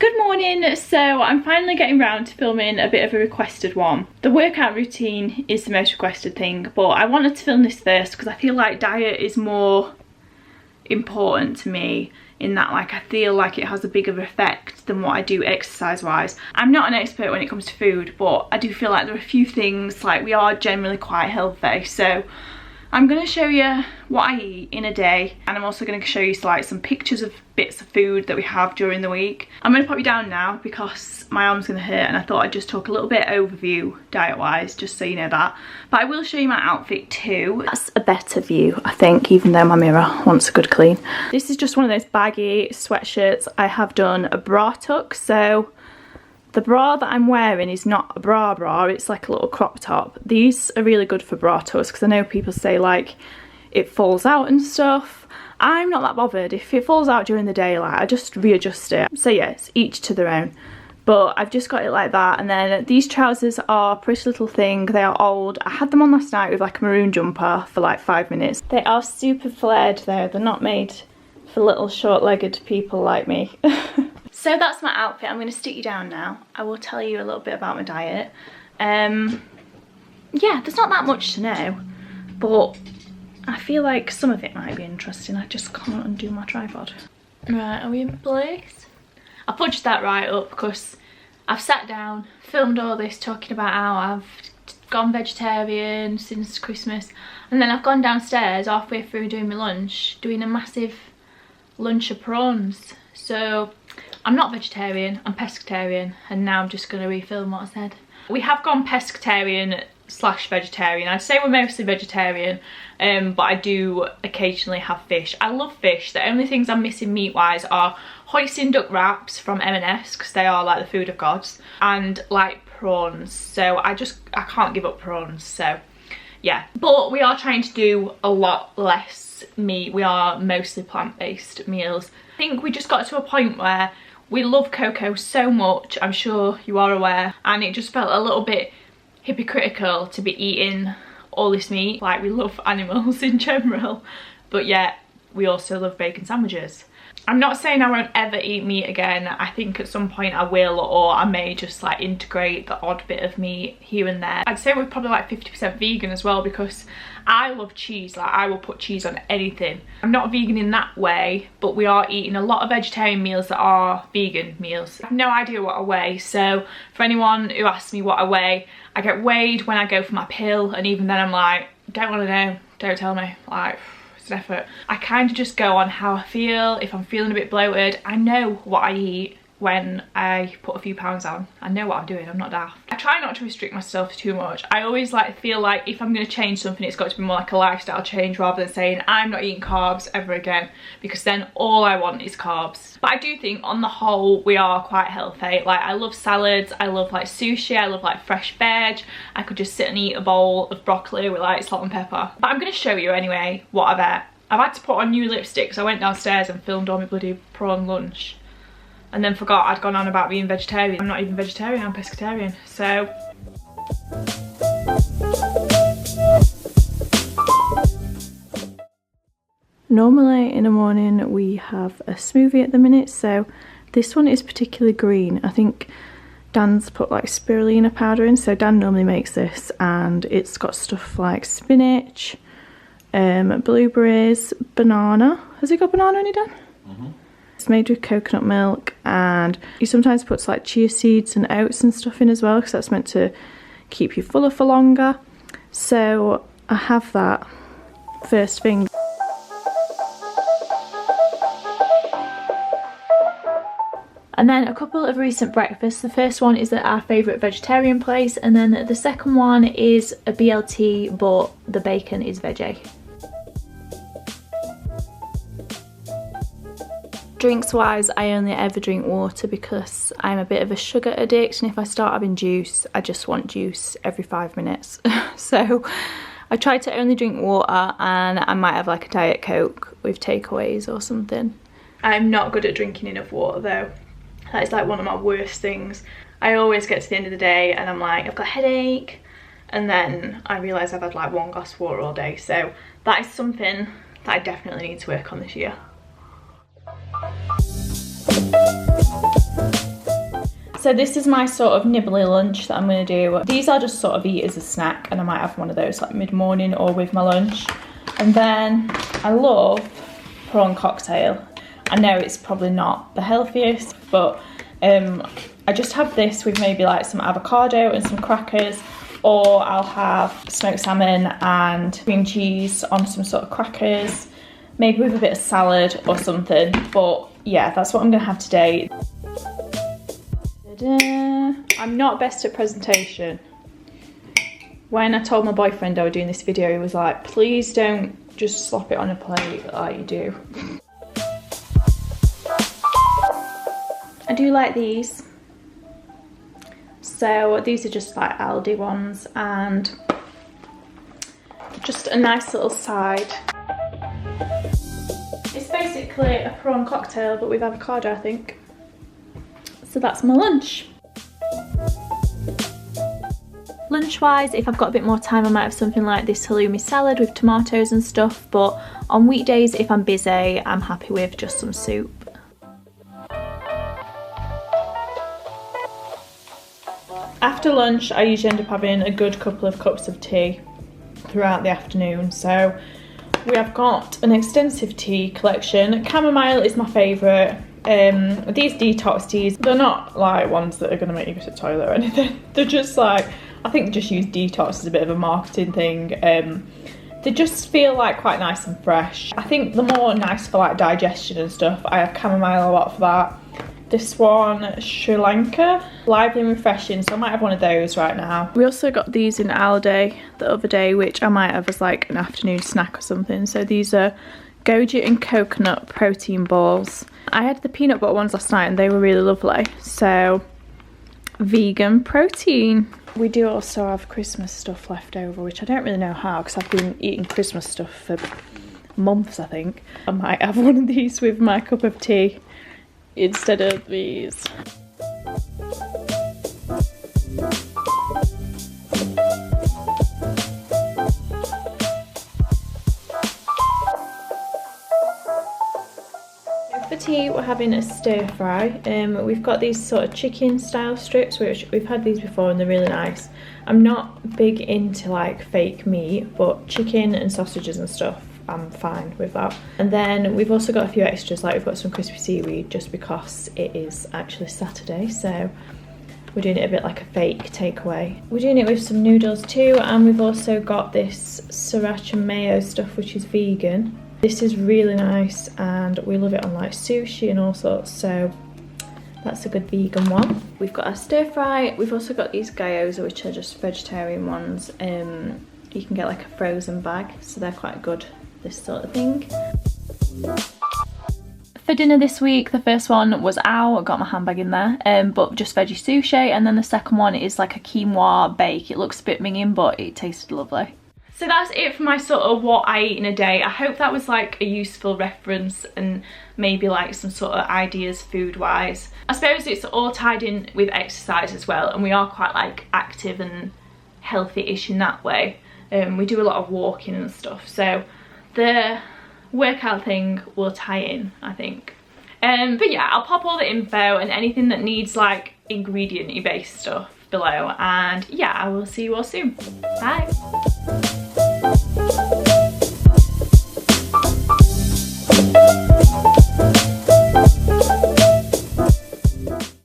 Good morning. So I'm finally getting round to filming a bit of a requested one. The workout routine is the most requested thing, but I wanted to film this first because I feel like diet is more important to me, in that like I feel like it has a bigger effect than what I do exercise wise. I'm not an expert when it comes to food, but I do feel like there are a few things, like we are generally quite healthy, so I'm going to show you what I eat in a day, and I'm also going to show you like some pictures of bits of food that we have during the week. I'm going to pop you down now because my arm's going to hurt, and I thought I'd just talk a little bit overview diet wise, just so you know that. But I will show you my outfit too. That's a better view, I think, even though my mirror wants a good clean. This is just one of those baggy sweatshirts. I have done a bra tuck, so the bra that I'm wearing is not a bra, it's like a little crop top. These are really good for bra tucks because I know people say like it falls out and stuff. I'm not that bothered. If it falls out during the day, like I just readjust it. So yeah, it's each to their own. But I've just got it like that. And then these trousers are a pretty little thing. They are old. I had them on last night with like a maroon jumper for like 5 minutes. They are super flared though. They're not made for little short-legged people like me. So that's my outfit. I'm going to stick you down now. I will tell you a little bit about my diet. Yeah, there's not that much to know, but I feel like some of it might be interesting. I just can't undo my tripod. Right, are we in place? I punched that right up because I've sat down, filmed all this talking about how I've gone vegetarian since Christmas, and then I've gone downstairs halfway through doing my lunch, doing a massive lunch of prawns. So I'm not vegetarian, I'm pescatarian, and now I'm just going to refilm what I said. We have gone pescatarian / vegetarian. I'd say we're mostly vegetarian, but I do occasionally have fish. I love fish. The only things I'm missing meat wise are hoisin duck wraps from M&S, because they are like the food of gods, and like prawns. So I can't give up prawns, so yeah. But we are trying to do a lot less meat. We are mostly plant-based meals. I think we just got to a point where we love cocoa so much, I'm sure you are aware, and it just felt a little bit hypocritical to be eating all this meat. Like, we love animals in general, but yet we also love bacon sandwiches. I'm not saying I won't ever eat meat again. I think at some point I will, or I may just like integrate the odd bit of meat here and there. I'd say we're probably like 50% vegan as well, because I love cheese. Like, I will put cheese on anything. I'm not vegan in that way, but we are eating a lot of vegetarian meals that are vegan meals. I have no idea what I weigh, so for anyone who asks me what I weigh, I get weighed when I go for my pill, and even then I'm like, don't want to know, don't tell me. Like, it's an effort. I kind of just go on how I feel. If I'm feeling a bit bloated, I know what I eat when I put a few pounds on. I know what I'm doing, I'm not daft. I try not to restrict myself too much. I always like feel like if I'm going to change something, it's got to be more like a lifestyle change rather than saying I'm not eating carbs ever again, because then all I want is carbs. But I do think on the whole we are quite healthy. Like, I love salads, I love like sushi, I love like fresh veg. I could just sit and eat a bowl of broccoli with like salt and pepper. But I'm going to show you anyway what I've had. I've had to put on new lipstick because I went downstairs and filmed all my bloody prawn lunch, and then forgot I'd gone on about being vegetarian. I'm not even vegetarian, I'm pescatarian, so. Normally in the morning we have a smoothie at the minute, so this one is particularly green. I think Dan's put like spirulina powder in, so Dan normally makes this, and it's got stuff like spinach, blueberries, banana. Has it got banana in it, Dan? Mm-hmm. It's made with coconut milk, and he sometimes puts like chia seeds and oats and stuff in as well, because that's meant to keep you fuller for longer. So I have that first thing. And then a couple of recent breakfasts. The first one is at our favourite vegetarian place, and then the second one is a BLT, but the bacon is veggie. Drinks wise, I only ever drink water because I'm a bit of a sugar addict, and if I start having juice, I just want juice every 5 minutes. So I try to only drink water, and I might have like a Diet Coke with takeaways or something. I'm not good at drinking enough water though. That is like one of my worst things. I always get to the end of the day and I'm like, I've got a headache, and then I realise I've had like 1 glass of water all day. So that is something that I definitely need to work on this year. So this is my sort of nibbly lunch that I'm going to do. These I'll just sort of eat as a snack, and I might have one of those like mid-morning or with my lunch. And then I love prawn cocktail. I know it's probably not the healthiest, but I just have this with maybe like some avocado and some crackers, or I'll have smoked salmon and cream cheese on some sort of crackers, maybe with a bit of salad or something. But yeah, that's what I'm gonna have today. I'm not best at presentation. When I told my boyfriend I was doing this video, he was like, please don't just slop it on a plate like you do. I do like these. So these are just like Aldi ones, and just a nice little side. It's basically a prawn cocktail but with avocado, I think. So that's my lunch. Lunch-wise, if I've got a bit more time, I might have something like this halloumi salad with tomatoes and stuff, but on weekdays, if I'm busy, I'm happy with just some soup. After lunch, I usually end up having a good couple of cups of tea throughout the afternoon. So we have got an extensive tea collection. Chamomile is my favourite. These detox teas, they're not like ones that are going to make you go to the toilet or anything. They're just like, I think they just use detox as a bit of a marketing thing. They just feel like quite nice and fresh. I think they're more nice for like digestion and stuff. I have chamomile a lot for that. This one, Sri Lanka, lively and refreshing, so I might have one of those right now. We also got these in Aldi the other day, which I might have as like an afternoon snack or something. So these are goji and coconut protein balls. I had the peanut butter ones last night and they were really lovely. So, vegan protein. We do also have Christmas stuff left over, which I don't really know how, because I've been eating Christmas stuff for months, I think. I might have one of these with my cup of tea instead of these. For tea, we're having a stir fry. We've got these sort of chicken style strips, which we've had these before and they're really nice. I'm not big into like fake meat, but chicken and sausages and stuff, I'm fine with that. And then we've also got a few extras, like we've got some crispy seaweed just because it is actually Saturday, so we're doing it a bit like a fake takeaway. We're doing it with some noodles too, and we've also got this sriracha mayo stuff which is vegan. This is really nice and we love it on like sushi and all sorts, so that's a good vegan one. We've got our stir fry. We've also got these gyoza, which are just vegetarian ones. You can get like a frozen bag, so they're quite good, this sort of thing. For dinner this week, the first one was I got my handbag in there, but just veggie sushi, and then the second one is like a quinoa bake. It looks a bit minging, but it tasted lovely. So that's it for my sort of what I eat in a day. I hope that was like a useful reference and maybe like some sort of ideas food wise. I suppose it's all tied in with exercise as well, and we are quite like active and healthy-ish in that way. We do a lot of walking and stuff, so the workout thing will tie in, I think. But yeah, I'll pop all the info and anything that needs like ingredient-y based stuff below, and yeah, I will see you all soon. Bye.